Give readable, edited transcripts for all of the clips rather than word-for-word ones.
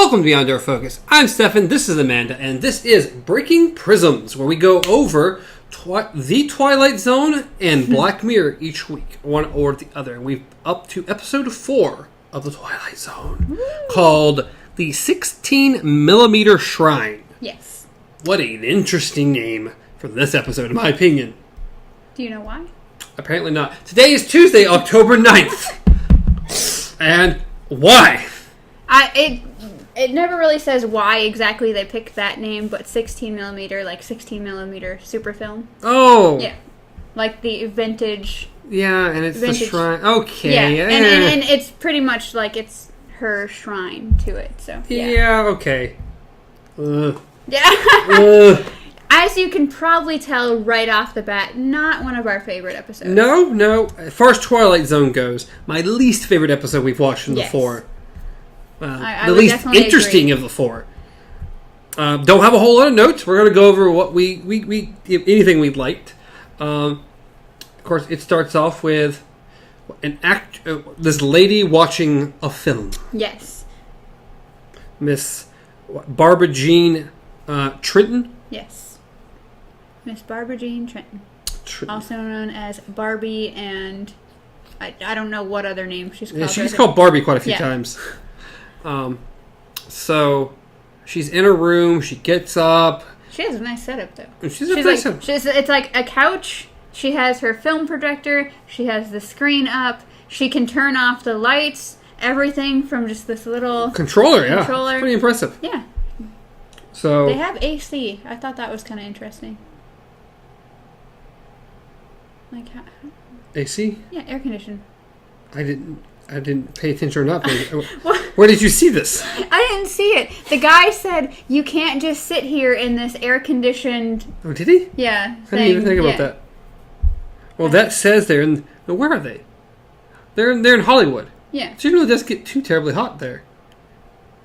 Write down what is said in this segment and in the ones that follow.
Welcome to Beyond Our Focus. I'm Stefan, this is Amanda, and this is Breaking Prisms, where we go over the Twilight Zone and Black Mirror each week, one or the other. We're up to episode 4 of the Twilight Zone, called The 16mm Shrine. Yes. What an interesting name for this episode, in my opinion. Do you know why? Apparently not. Today is Tuesday, October 9th. And why? It never really says why exactly they picked that name, but 16mm, like 16mm super film. Oh. Yeah. Like the vintage. Yeah, and it's vintage. The shrine. Okay. Yeah, and it's pretty much like it's her shrine to it, so. Yeah, okay. Yeah. As you can probably tell right off the bat, not one of our favorite episodes. No. As far as Twilight Zone goes, my least favorite episode we've watched from the 4. I the least interesting of the 4. Don't have a whole lot of notes. We're going to go over what we anything we liked. Of course, it starts off with this lady watching a film. Yes. Miss Barbara Jean Trenton. Yes. Miss Barbara Jean Trenton. Also known as Barbie, and I don't know what other name she's called. Yeah, she's called Barbie quite a few times. So she's in her room. She gets up. She has a nice setup, though. She's a nice setup. It's like a couch. She has her film projector. She has the screen up. She can turn off the lights. Everything from just this little controller. Yeah, it's pretty impressive. Yeah. So they have AC. I thought that was kind of interesting. Like how? AC? Yeah, air conditioning. I didn't pay attention or not pay attention. Where did you see this? I didn't see it. The guy said, you can't just sit here in this air-conditioned... Oh, did he? Yeah. I didn't even think about that. Well, that says they're in... Where are they? They're in Hollywood. Yeah. So it really doesn't get too terribly hot there.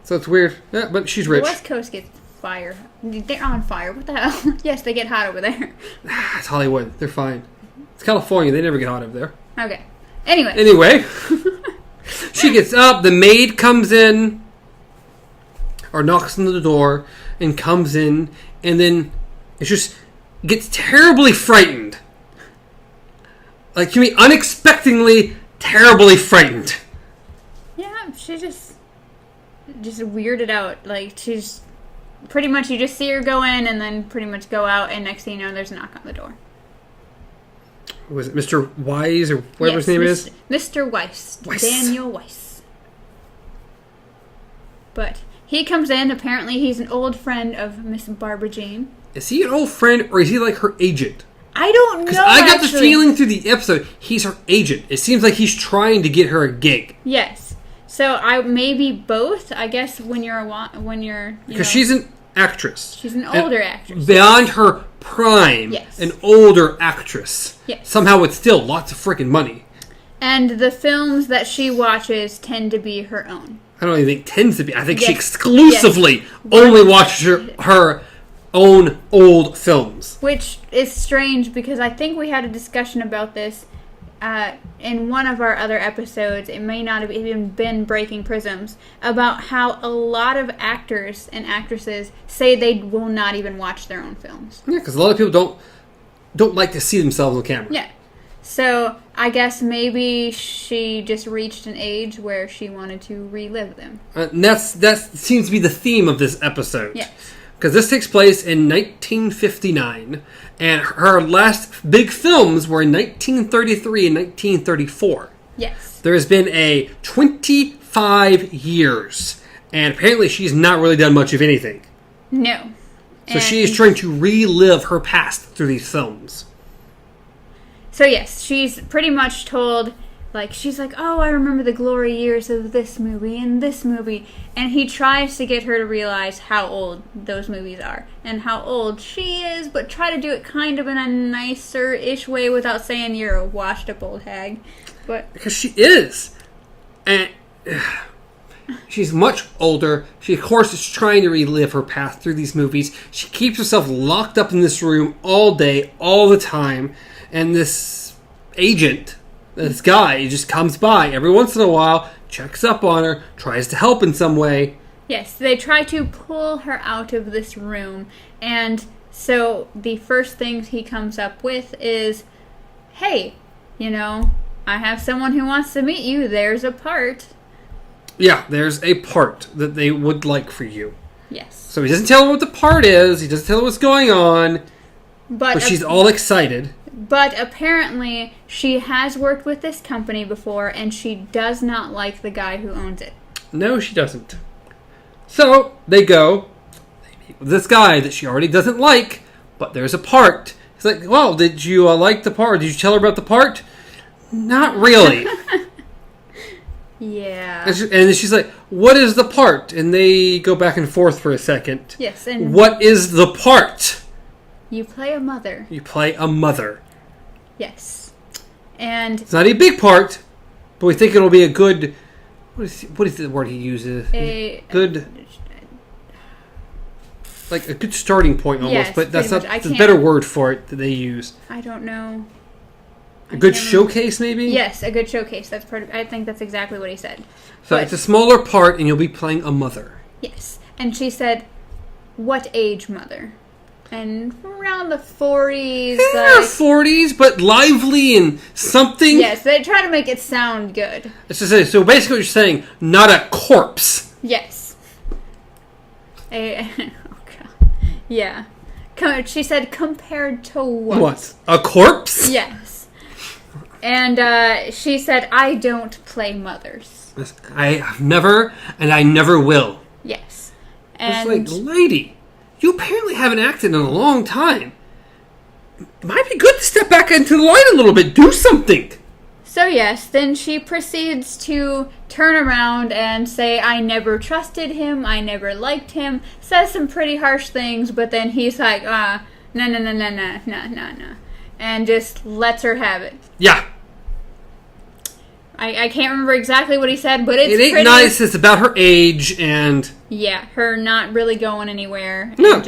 So it's weird. Yeah, but she's rich. The West Coast gets fire. They're on fire. What the hell? Yes, they get hot over there. It's Hollywood. They're fine. It's California. They never get hot over there. Okay. Anyway. She gets up, the maid comes in, or knocks on the door, and comes in, and then it just gets terribly frightened. Like, you mean unexpectedly terribly frightened. Yeah, she just weirded out. Like, she's pretty much, you just see her go in, and then pretty much go out, and next thing you know, there's a knock on the door. Was it Mr. Wise or whatever his name is? Mr. Weiss. Daniel Weiss. But he comes in. Apparently, he's an old friend of Miss Barbara Jean. Is he an old friend or is he like her agent? I don't know. Because I got the feeling through the episode he's her agent. It seems like he's trying to get her a gig. Yes. So maybe both. I guess when you're because she's an actress. She's an older actress. Beyond her prime. Yes. An older actress. Yes. Somehow with still lots of freaking money. And the films that she watches tend to be her own. I don't even think tends to be. I think she exclusively only watches her own old films. Which is strange because I think we had a discussion about this in one of our other episodes. It may not have even been Breaking Prisms, about how a lot of actors and actresses say they will not even watch their own films. Yeah, because a lot of people don't like to see themselves on camera. Yeah. So I guess maybe she just reached an age where she wanted to relive them. And that seems to be the theme of this episode. Yes. Because this takes place in 1959, and her last big films were in 1933 and 1934. Yes. There has been a 25 years, and apparently she's not really done much of anything. No. So she is trying to relive her past through these films. So yes, she's pretty much told, like, she's like, oh, I remember the glory years of this movie and this movie. And he tries to get her to realize how old those movies are and how old she is, but try to do it kind of in a nicer-ish way without saying you're a washed-up old hag. But because she is. And she's much older. She, of course, is trying to relive her past through these movies. She keeps herself locked up in this room all day, all the time. And this agent, this guy, just comes by every once in a while, checks up on her, tries to help in some way. Yes, they try to pull her out of this room, and so the first thing he comes up with is, hey, I have someone who wants to meet you. There's a part. Yeah, there's a part that they would like for you. Yes. So he doesn't tell her what the part is. He doesn't tell her what's going on. But she's all excited. But apparently, she has worked with this company before, and she does not like the guy who owns it. No, she doesn't. So they go. They meet with this guy that she already doesn't like, but there's a part. He's like, well, did you like the part? Did you tell her about the part? Not really. Yeah. And then she's like, what is the part? And they go back and forth for a second. Yes. And what is the part? You play a mother. You play a mother. Yes. And it's not a big part, but we think it'll be a good... What is the word he uses? Good... Like a good starting point almost, yes, but that's not the better word for it that they use. I don't know. A good showcase, maybe? Yes, a good showcase. That's part of, I think that's exactly what he said. So it's a smaller part, and you'll be playing a mother. Yes. And she said, what age mother? And around the 40s. Yeah, 40s, but lively and something. Yes, they try to make it sound good. So basically what you're saying, not a corpse. Yes. Yeah. She said, compared to what? What? A corpse? Yes. And she said, I don't play mothers. I have never, and I never will. Yes. And it's like, lady, you apparently haven't acted in a long time. It might be good to step back into the light a little bit. Do something. So yes, then she proceeds to turn around and say, I never trusted him, I never liked him, says some pretty harsh things, but then he's like, no, and just lets her have it. Yeah. I can't remember exactly what he said, but it ain't pretty nice, it's about her age, and... Yeah, her not really going anywhere. No,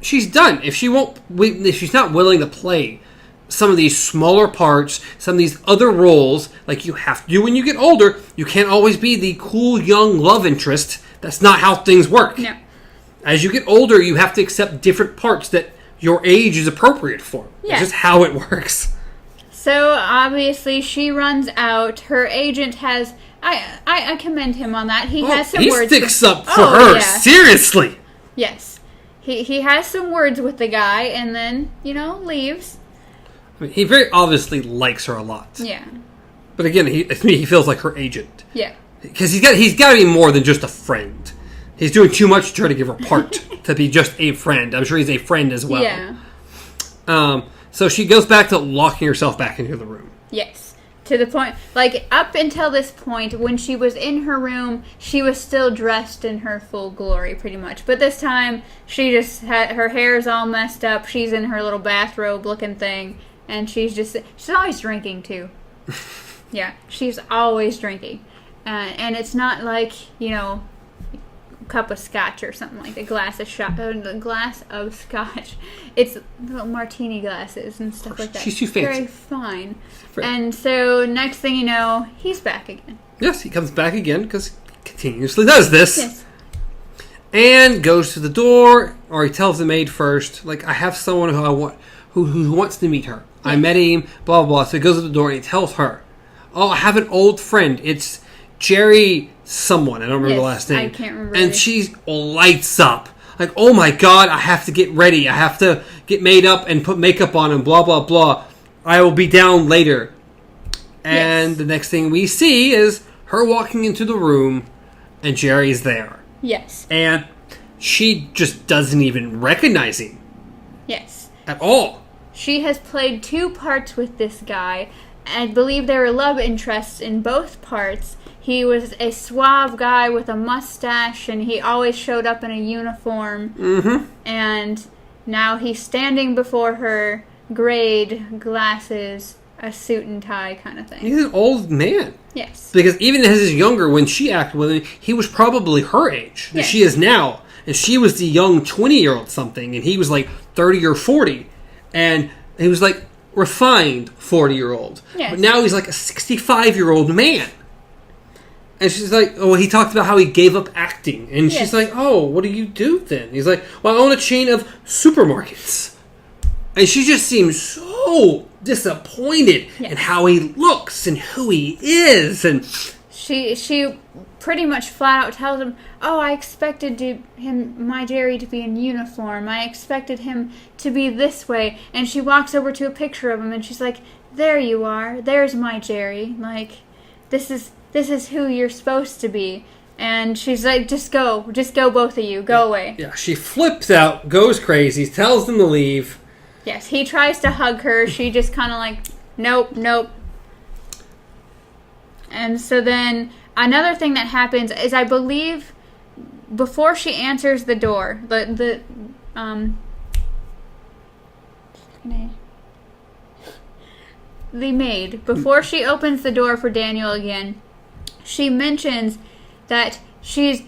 she's done. If she's not willing to play some of these smaller parts, some of these other roles, like you have to do when you get older. You can't always be the cool young love interest. That's not how things work. No. As you get older, you have to accept different parts that your age is appropriate for. Yeah. It's just how it works. So obviously she runs out. Her agent has... I commend him on that. He has some words. He sticks up for her. Yeah. Seriously. Yes. He has some words with the guy and then, leaves. I mean, he very obviously likes her a lot. Yeah. But again, he feels like her agent. Yeah. Because he's got to be more than just a friend. He's doing too much to try to give her part to be just a friend. I'm sure he's a friend as well. Yeah. So she goes back to locking herself back into the room. Yes. To the point, up until this point, when she was in her room, she was still dressed in her full glory, pretty much. But this time, she just had, her hair's all messed up, she's in her little bathrobe looking thing, and she's always drinking, too. Yeah, she's always drinking. And it's not like, cup of scotch or something like a glass of scotch. It's little martini glasses and stuff like that. She's too fancy. Very fine. And so next thing you know, he's back again. Yes, he comes back again because he continuously does this. Yes. And goes to the door, or he tells the maid first, like, I have someone who I want who wants to meet her. Yes. I met him, blah, blah, blah. So he goes to the door and he tells her, oh, I have an old friend. It's Jerry someone. I don't remember the last name. I can't remember. And she lights up. Like, oh my God, I have to get ready. I have to get made up and put makeup on and blah, blah, blah. I will be down later. And the next thing we see is her walking into the room and Jerry's there. Yes. And she just doesn't even recognize him. Yes. At all. She has played 2 parts with this guy. I believe there were love interests in both parts. He was a suave guy with a mustache, and he always showed up in a uniform. Mm-hmm. And now he's standing before her, grayed glasses, a suit and tie kind of thing. He's an old man. Yes. Because even as he's younger, when she acted with him, he was probably her age that she is now. And she was the young 20-year-old something, and he was like 30 or 40. And he was like refined 40-year-old. Yes. But now he's like a 65-year-old man. And she's like, oh, he talked about how he gave up acting. And she's like, oh, what do you do then? He's like, well, I own a chain of supermarkets. And she just seems so disappointed in how he looks and who he is. And she pretty much flat out tells him, oh, I expected my Jerry to be in uniform. I expected him to be this way. And she walks over to a picture of him and she's like, there you are. There's my Jerry. Like, this is who you're supposed to be. And she's like, just go both of you. Go away. Yeah, she flips out, goes crazy, tells them to leave. Yes, he tries to hug her. She just kind of like, nope. And so then another thing that happens is, I believe, before she answers the door, the maid, before she opens the door for Daniel again, she mentions that she's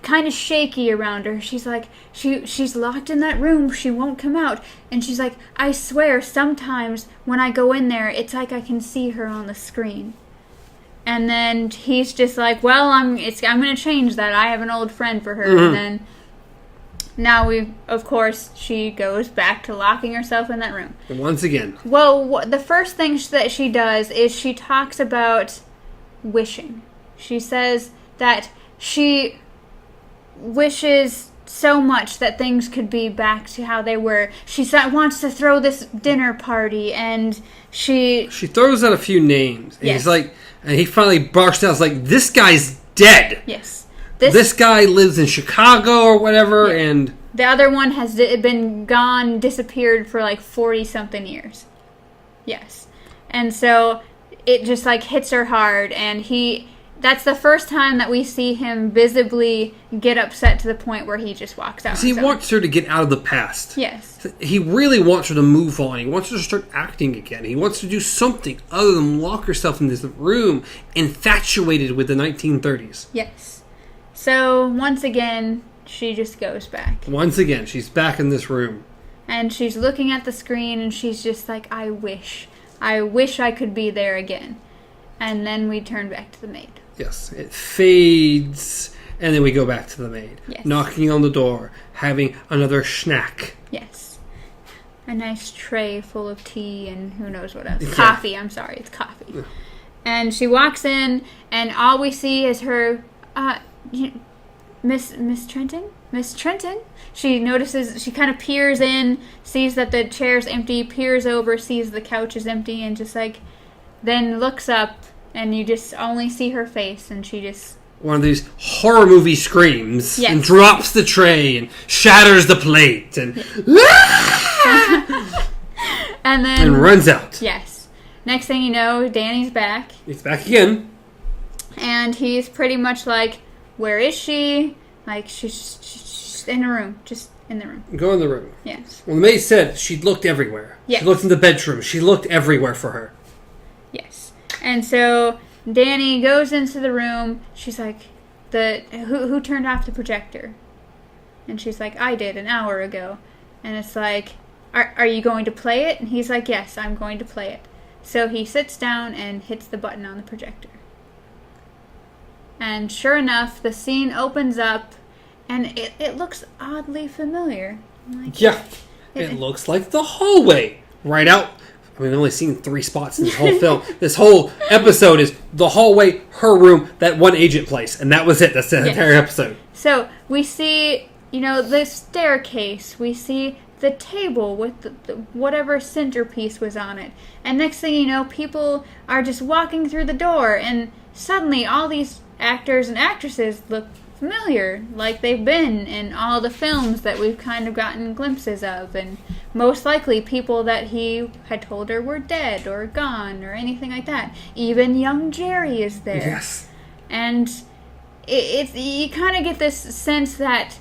kind of shaky around her. She's like, she's locked in that room. She won't come out. And she's like, I swear, sometimes when I go in there, it's like I can see her on the screen. And then he's just like, well, I'm going to change that. I have an old friend for her. Mm-hmm. And then now of course, she goes back to locking herself in that room. And once again. Well, the first thing that she does is she talks about wishing. She says that she wishes so much that things could be back to how they were. She wants to throw this dinner party, and she throws out a few names. And he's like, and he finally bursts out, like, this guy's dead. Yes. This guy lives in Chicago or whatever, and the other one has been disappeared for like 40-something years. Yes. And so it just like hits her hard, and that's the first time that we see him visibly get upset to the point where he just walks out. He wants her to get out of the past. Yes. He really wants her to move on. He wants her to start acting again. He wants to do something other than lock herself in this room infatuated with the 1930s. Yes. So, once again, she just goes back. Once again, she's back in this room. And she's looking at the screen, and she's just like, I wish I could be there again. And then we turn back to the maid. Yes, it fades, and then we go back to the maid. Yes. Knocking on the door, having another snack. Yes. A nice tray full of tea and who knows what else. Coffee, I'm sorry, it's coffee. Yeah. And she walks in, and all we see is her, Miss Trenton? Miss Trenton? She notices, she kind of peers in, sees that the chair's empty, peers over, sees the couch is empty, and just like, then looks up, and you just only see her face, and she just... One of these horror movie screams, and drops the tray, and shatters the plate, and... and then... And runs out. Yes. Next thing you know, Danny's back. He's back again. And he's pretty much like, where is she? Like, she's in the room. Just in the room. Go in the room. Yes. Well, the maid said she looked everywhere. Yes. She looked in the bedroom. She looked everywhere for her. Yes. And so Danny goes into the room. She's like, who turned off the projector? And she's like, I did an hour ago. And it's like, are you going to play it? And he's like, yes, I'm going to play it. So he sits down and hits the button on the projector. And sure enough, the scene opens up, and it looks oddly familiar. Like, yeah, it looks like the hallway right out. I mean, I've only seen 3 spots in this whole film. This whole episode is the hallway, her room, that one agent place, and that was it. That's the entire episode. So we see, the staircase. We see the table with the whatever centerpiece was on it. And next thing you know, people are just walking through the door, and suddenly all these actors and actresses look familiar, like they've been in all the films that we've kind of gotten glimpses of, and most likely people that he had told her were dead or gone or anything like that. Even young Jerry is there. Yes. And you kind of get this sense that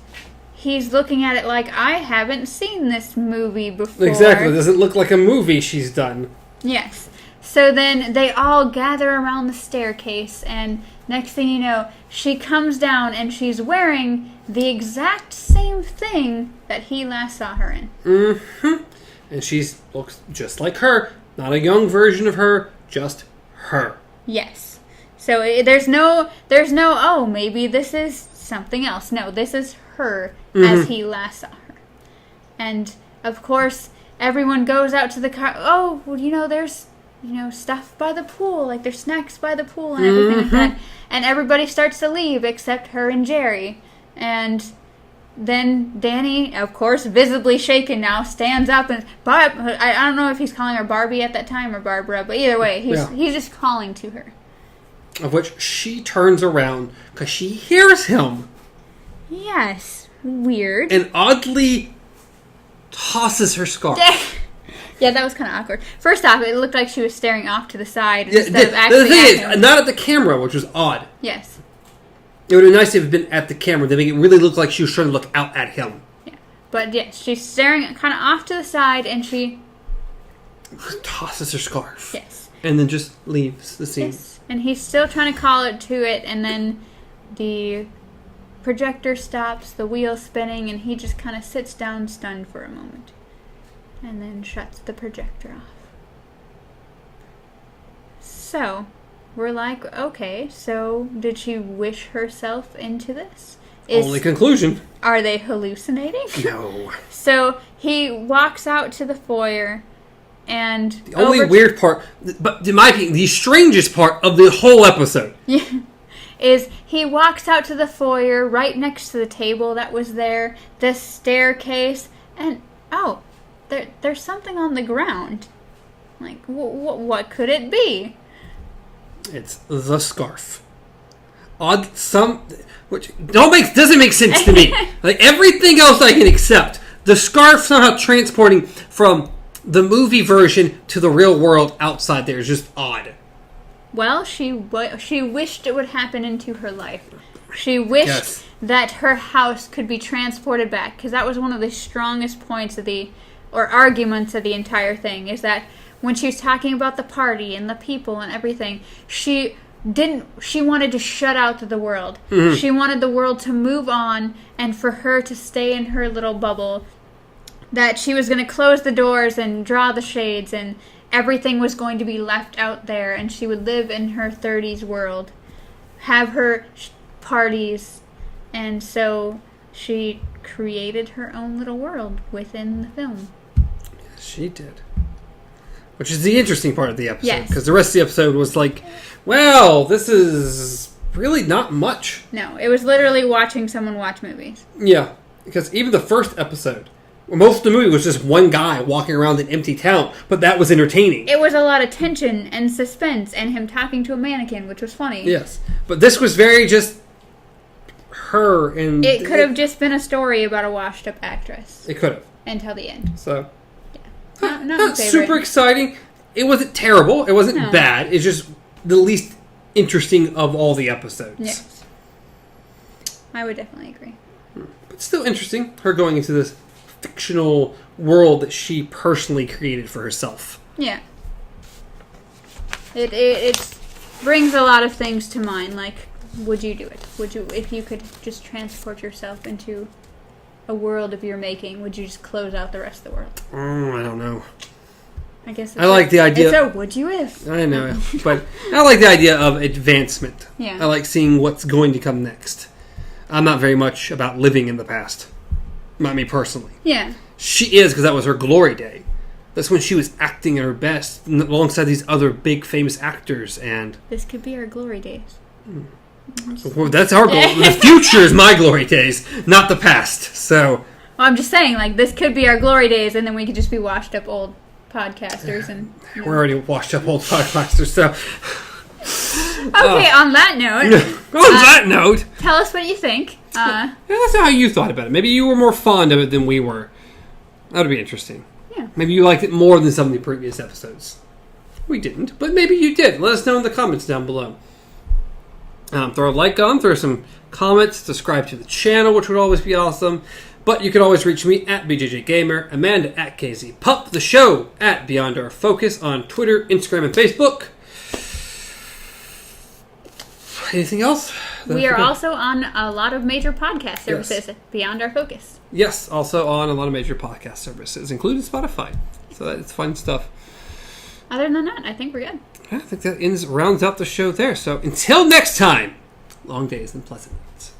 he's looking at it like, I haven't seen this movie before. Exactly. It doesn't look like a movie she's done. Yes. So then they all gather around the staircase, and next thing you know, she comes down and she's wearing the exact same thing that he last saw her in. Mm-hmm. And she looks just like her. Not a young version of her, just her. Yes. So there's no, oh, maybe this is something else. No, this is her as he last saw her. And, of course, everyone goes out to the car. Oh, well, there's, stuff by the pool. Like, there's snacks by the pool and everything like that. And everybody starts to leave except her and Jerry. And then Danny, of course, visibly shaken now, stands up and... I don't know if he's calling her Barbie at that time or Barbara, but either way, he's just calling to her. Of which she turns around because she hears him. Yes. Weird. And oddly tosses her scarf. Yeah, that was kind of awkward. First off, it looked like she was staring off to the side instead of actually the thing is, not at the camera, which was odd. Yes. It would have been nice if it had been at the camera. They make it really look like she was trying to look out at him. Yeah. But yes, she's staring kind of off to the side and she... tosses her scarf. Yes. And then just leaves the scene. Yes. And he's still trying to call it to it, and then the projector stops, the wheel spinning, and he just kind of sits down stunned for a moment. And then shuts the projector off. So, we're like, okay, so did she wish herself into this? Only conclusion. Are they hallucinating? No. So, he walks out to the foyer, and... The only weird part, but in my opinion, the strangest part of the whole episode... Yeah. Is he walks out to the foyer right next to the table that was there, the staircase, and... Oh... There's something on the ground. Like, what could it be? It's the scarf. Which doesn't make sense to me. Like, everything else I can accept. The scarf somehow transporting from the movie version to the real world outside there is just odd. Well, she wished it would happen into her life. She wished that her house could be transported back, because that was one of the strongest points of or arguments of the entire thing, is that when she was talking about the party and the people and everything, she wanted to shut out the world. Mm-hmm. She wanted the world to move on and for her to stay in her little bubble, that she was going to close the doors and draw the shades and everything was going to be left out there, and she would live in her 30s world, have her parties, and so she created her own little world within the film. She did. Which is the interesting part of the episode. Yes. Because the rest of the episode was like, well, this is really not much. No, it was literally watching someone watch movies. Yeah. Because even the first episode, most of the movie was just one guy walking around an empty town. But that was entertaining. It was a lot of tension and suspense and him talking to a mannequin, which was funny. Yes. But this was very just her and... It could have just been a story about a washed-up actress. It could have. Until the end. So... Not super exciting. It wasn't terrible. It wasn't bad. It's just the least interesting of all the episodes. Yes. I would definitely agree. But still interesting. Her going into this fictional world that she personally created for herself. Yeah. It brings a lot of things to mind. Like, would you do it? Would you, if you could just transport yourself into a world of your making, would you just close out the rest of the world? I don't know. I guess I like the idea. It's a would you if. I know, but I like the idea of advancement. Yeah. I like seeing what's going to come next. I'm not very much about living in the past. Not me personally. Yeah. She is, because that was her glory day. That's when she was acting at her best alongside these other big famous actors. And this could be our glory days. Well, that's our goal. The future is my glory days, not the past. So, well, I'm just saying, like, this could be our glory days, and then we could just be washed up old podcasters. And we're already washed up old podcasters. So, okay. On that note, tell us what you think. Yeah, let's know how you thought about it. Maybe you were more fond of it than we were. That would be interesting. Yeah. Maybe you liked it more than some of the previous episodes. We didn't, but maybe you did. Let us know in the comments down below. Throw a like on, throw some comments, subscribe to the channel, which would always be awesome. But you can always reach me at BJJGamer, Amanda at KZPup, the show at Beyond Our Focus on Twitter, Instagram, and Facebook. Anything else? We are also on a lot of major podcast services beyond our focus. Yes, also on a lot of major podcast services, including Spotify. So that's fun stuff. Other than that, I think we're good. I think that rounds out the show there. So until next time, long days and pleasant nights.